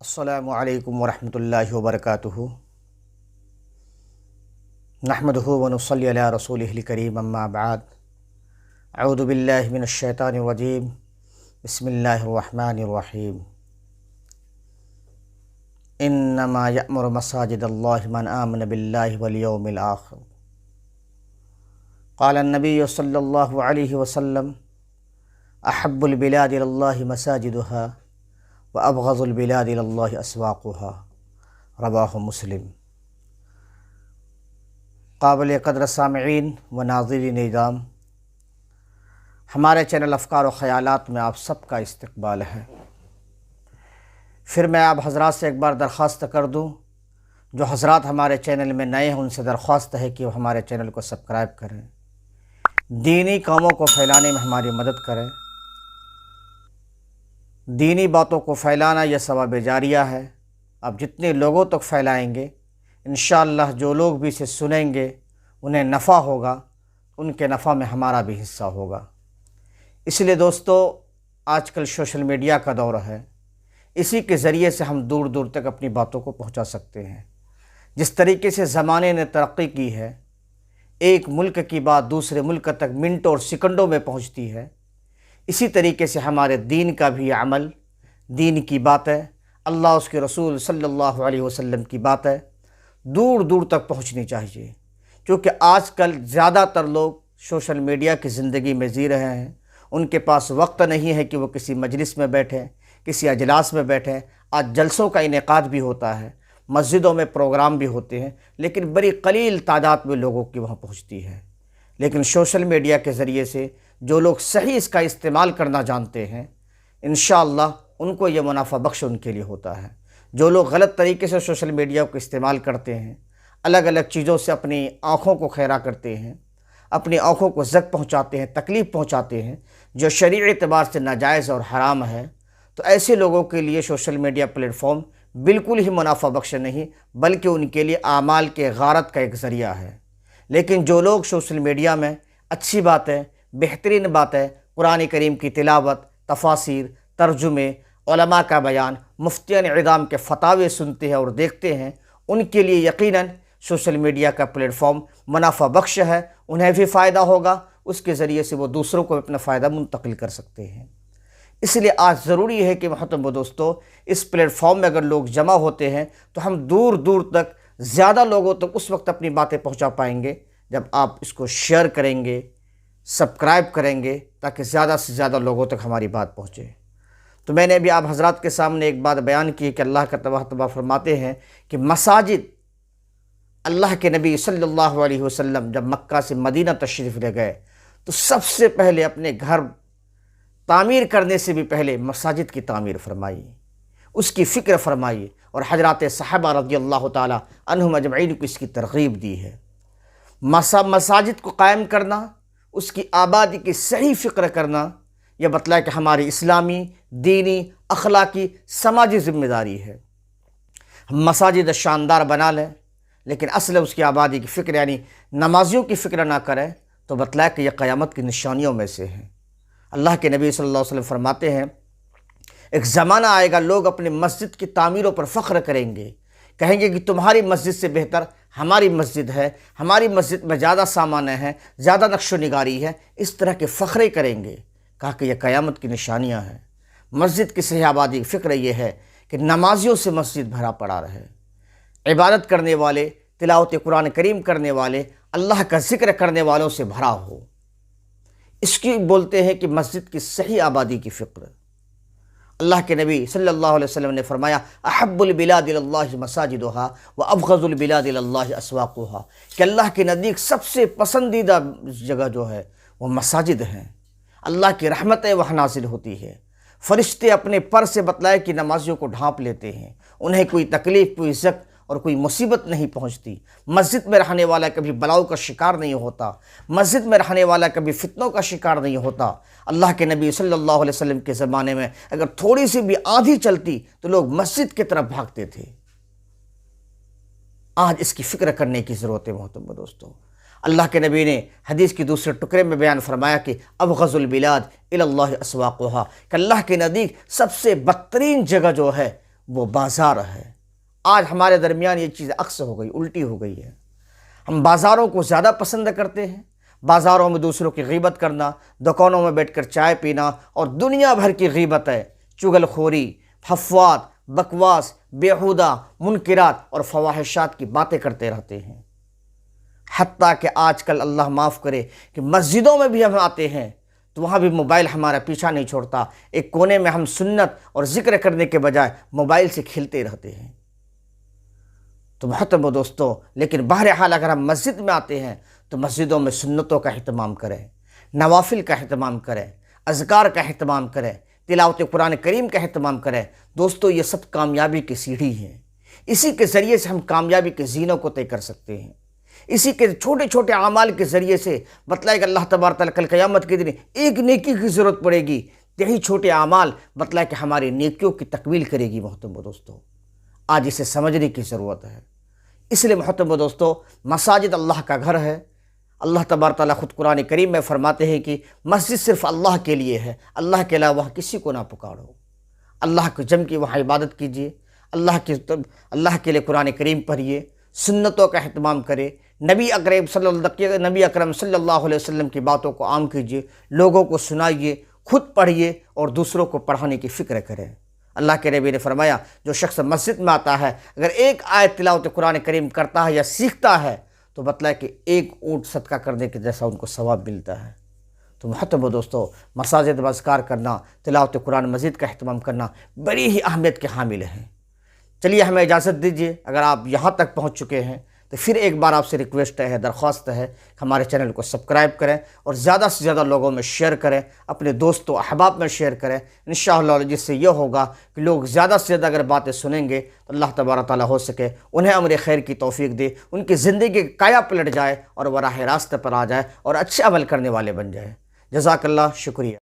السلام علیکم ورحمۃ اللہ وبرکاتہ نحمدہ ونصلی علی رسولہ الکریم اما بعد اعوذ باللہ من الشیطان الرجیم بسم اللہ الرحمن الرحیم انما یأمر مساجد اللہ من آمن باللہ والیوم الآخر قال النبی صلی اللہ علیہ وسلم احب البلاد اللہ مساجدها وابغض البلاد اللہ اسواقها رواہ مسلم۔ قابل قدر سامعین و ناظرین اعظام، ہمارے چینل افکار و خیالات میں آپ سب کا استقبال ہے۔ پھر میں آپ حضرات سے ایک بار درخواست کر دوں، جو حضرات ہمارے چینل میں نئے ہیں ان سے درخواست ہے کہ وہ ہمارے چینل کو سبسکرائب کریں، دینی کاموں کو پھیلانے میں ہماری مدد کریں۔ دینی باتوں کو پھیلانا یہ ثواب جاریہ ہے، آپ جتنے لوگوں تک پھیلائیں گے انشاءاللہ جو لوگ بھی اسے سنیں گے انہیں نفع ہوگا، ان کے نفع میں ہمارا بھی حصہ ہوگا۔ اس لیے دوستو، آج کل سوشل میڈیا کا دور ہے، اسی کے ذریعے سے ہم دور دور تک اپنی باتوں کو پہنچا سکتے ہیں۔ جس طریقے سے زمانے نے ترقی کی ہے، ایک ملک کی بات دوسرے ملک تک منٹوں اور سیکنڈوں میں پہنچتی ہے، اسی طریقے سے ہمارے دین کا بھی عمل، دین کی باتیں، اللہ اس کے رسول صلی اللہ علیہ وسلم کی باتیں دور دور تک پہنچنی چاہیے، کیونکہ آج کل زیادہ تر لوگ سوشل میڈیا کی زندگی میں جی رہے ہیں، ان کے پاس وقت نہیں ہے کہ وہ کسی مجلس میں بیٹھیں، کسی اجلاس میں بیٹھیں۔ آج جلسوں کا انعقاد بھی ہوتا ہے، مسجدوں میں پروگرام بھی ہوتے ہیں، لیکن بڑی قلیل تعداد میں لوگوں کی وہاں پہنچتی ہے۔ لیکن سوشل میڈیا کے ذریعے سے جو لوگ صحیح اس کا استعمال کرنا جانتے ہیں، انشاءاللہ ان کو یہ منافع بخش ان کے لیے ہوتا ہے۔ جو لوگ غلط طریقے سے سوشل میڈیا کو استعمال کرتے ہیں، الگ الگ چیزوں سے اپنی آنکھوں کو خیرہ کرتے ہیں، اپنی آنکھوں کو زخم پہنچاتے ہیں، تکلیف پہنچاتے ہیں، جو شرعی اعتبار سے ناجائز اور حرام ہے، تو ایسے لوگوں کے لیے سوشل میڈیا پلیٹ فارم بالکل ہی منافع بخش نہیں، بلکہ ان کے لیے اعمال کے غارت کا ایک ذریعہ ہے۔ لیکن جو لوگ سوشل میڈیا میں اچھی باتیں، بہترین باتیں، قرآن کریم کی تلاوت، تفاسیر، ترجمے، علماء کا بیان، مفتیان اعظام کے فتاوے سنتے ہیں اور دیکھتے ہیں، ان کے لیے یقیناً سوشل میڈیا کا پلیٹ فارم منافع بخش ہے، انہیں بھی فائدہ ہوگا، اس کے ذریعے سے وہ دوسروں کو اپنا فائدہ منتقل کر سکتے ہیں۔ اس لیے آج ضروری ہے کہ محترم دوستو، اس پلیٹ فارم میں اگر لوگ جمع ہوتے ہیں تو ہم دور دور تک، زیادہ لوگوں تک اس وقت اپنی باتیں پہنچا پائیں گے جب آپ اس کو شیئر کریں گے، سبسکرائب کریں گے، تاکہ زیادہ سے زیادہ لوگوں تک ہماری بات پہنچے۔ تو میں نے ابھی آپ حضرات کے سامنے ایک بات بیان کی کہ اللہ کا تبارک فرماتے ہیں کہ مساجد، اللہ کے نبی صلی اللہ علیہ وسلم جب مکہ سے مدینہ تشریف لے گئے تو سب سے پہلے اپنے گھر تعمیر کرنے سے بھی پہلے مساجد کی تعمیر فرمائی، اس کی فکر فرمائی، اور حضرات صحابہ رضی اللہ تعالی عنہم اجمعین کو اس کی ترغیب دی ہے۔ مساجد کو قائم کرنا، اس کی آبادی کی صحیح فکر کرنا، یہ بتلایا کہ ہماری اسلامی، دینی، اخلاقی، سماجی ذمہ داری ہے۔ ہم مساجد شاندار بنا لیں لیکن اصل اس کی آبادی کی فکر یعنی نمازیوں کی فکر نہ کریں تو بتلایا کہ یہ قیامت کی نشانیوں میں سے ہے۔ اللہ کے نبی صلی اللہ علیہ وسلم فرماتے ہیں، ایک زمانہ آئے گا لوگ اپنے مسجد کی تعمیروں پر فخر کریں گے، کہیں گے کہ تمہاری مسجد سے بہتر ہماری مسجد ہے، ہماری مسجد میں زیادہ سامان ہیں، زیادہ نقش و نگاری ہے، اس طرح کے فخرے کریں گے۔ کہا کہ یہ قیامت کی نشانیاں ہیں۔ مسجد کی صحیح آبادی کی فکر یہ ہے کہ نمازیوں سے مسجد بھرا پڑا رہے، عبادت کرنے والے، تلاوت قرآن کریم کرنے والے، اللہ کا ذکر کرنے والوں سے بھرا ہو۔ اس کی بولتے ہیں کہ مسجد کی صحیح آبادی کی فکر۔ اللہ کے نبی صلی اللہ علیہ وسلم نے فرمایا، احب البلاد اللہ مساجدها وابغض البلاد اللہ اسواقها، کہ اللہ کے نزدیک سب سے پسندیدہ جگہ جو ہے وہ مساجد ہیں۔ اللہ کی رحمتیں وہاں نازل ہوتی ہے، فرشتے اپنے پر سے بتلائے کہ نمازیوں کو ڈھانپ لیتے ہیں، انہیں کوئی تکلیف، کوئی زخم اور کوئی مصیبت نہیں پہنچتی۔ مسجد میں رہنے والا کبھی بلاؤ کا شکار نہیں ہوتا، مسجد میں رہنے والا کبھی فتنوں کا شکار نہیں ہوتا۔ اللہ کے نبی صلی اللہ علیہ وسلم کے زمانے میں اگر تھوڑی سی بھی آندھی چلتی تو لوگ مسجد کی طرف بھاگتے تھے۔ آج اس کی فکر کرنے کی ضرورت ہے محترم دوستو۔ اللہ کے نبی نے حدیث کی دوسرے ٹکڑے میں بیان فرمایا کہ ابغض البلاد الی اللہ اسواقها، کہ اللہ کے نزدیک سب سے بدترین جگہ جو ہے وہ بازار ہے۔ آج ہمارے درمیان یہ چیز عکس ہو گئی، الٹی ہو گئی ہے۔ ہم بازاروں کو زیادہ پسند کرتے ہیں، بازاروں میں دوسروں کی غیبت کرنا، دکانوں میں بیٹھ کر چائے پینا اور دنیا بھر کی غیبت ہے، چغل خوری، حفوات، بکواس، بیہودہ، منکرات اور فواحشات کی باتیں کرتے رہتے ہیں۔ حتیٰ کہ آج کل اللہ معاف کرے کہ مسجدوں میں بھی ہم آتے ہیں تو وہاں بھی موبائل ہمارا پیچھا نہیں چھوڑتا، ایک کونے میں ہم سنت اور ذکر کرنے کے بجائے موبائل سے کھیلتے رہتے ہیں۔ تو محترم دوستو، لیکن بہرحال اگر ہم مسجد میں آتے ہیں تو مسجدوں میں سنتوں کا اہتمام کریں، نوافل کا اہتمام کریں، اذکار کا اہتمام کریں، تلاوت قرآن کریم کا اہتمام کریں۔ دوستو، یہ سب کامیابی کی سیڑھی ہیں، اسی کے ذریعے سے ہم کامیابی کے زینوں کو طے کر سکتے ہیں۔ اسی کے چھوٹے چھوٹے اعمال کے ذریعے سے بتلائے کہ اللہ تبارک تعالیٰ کل قیامت کے دن ایک نیکی کی ضرورت پڑے گی، یہی چھوٹے اعمال بتلائے کہ ہماری نیکیوں کی تکمیل کرے گی۔ محترم دوستو، آج اسے سمجھنے کی ضرورت ہے۔ اس لیے محترم دوستو، مساجد اللہ کا گھر ہے۔ اللہ تبارک تعالیٰ خود قرآن کریم میں فرماتے ہیں کہ مسجد صرف اللہ کے لیے ہے، اللہ کے علاوہ وہاں کسی کو نہ پکارو۔ اللہ کو جم کی وہاں عبادت کیجیے، اللہ کے لیے قرآن کریم پڑھیے، سنتوں کا اہتمام کرے، نبی اکرم صلی اللہ علیہ وسلم کی باتوں کو عام کیجیے، لوگوں کو سنائیے، خود پڑھیے اور دوسروں کو پڑھانے کی فکر کریں۔ اللہ کے نبی نے فرمایا، جو شخص مسجد میں آتا ہے اگر ایک آیت تلاوت قرآن کریم کرتا ہے یا سیکھتا ہے تو بتلائے کہ ایک اونٹ صدقہ کرنے کے جیسا ان کو ثواب ملتا ہے۔ تو محترم دوستو، مساجد میں اذکار کرنا، تلاوت قرآن مجید کا اہتمام کرنا بڑی ہی اہمیت کے حامل ہیں۔ چلیے ہمیں اجازت دیجیے، اگر آپ یہاں تک پہنچ چکے ہیں تو پھر ایک بار آپ سے ریکویسٹ ہے، درخواست ہے کہ ہمارے چینل کو سبسکرائب کریں اور زیادہ سے زیادہ لوگوں میں شیئر کریں، اپنے دوست و احباب میں شیئر کریں، انشاءاللہ، جس سے یہ ہوگا کہ لوگ زیادہ سے زیادہ اگر باتیں سنیں گے تو اللہ تبارک تعالیٰ ہو سکے انہیں امر خیر کی توفیق دے، ان کی زندگی کایا پلٹ جائے اور وہ راہ راست پر آ جائے اور اچھے عمل کرنے والے بن جائے۔ جزاک اللہ، شکریہ۔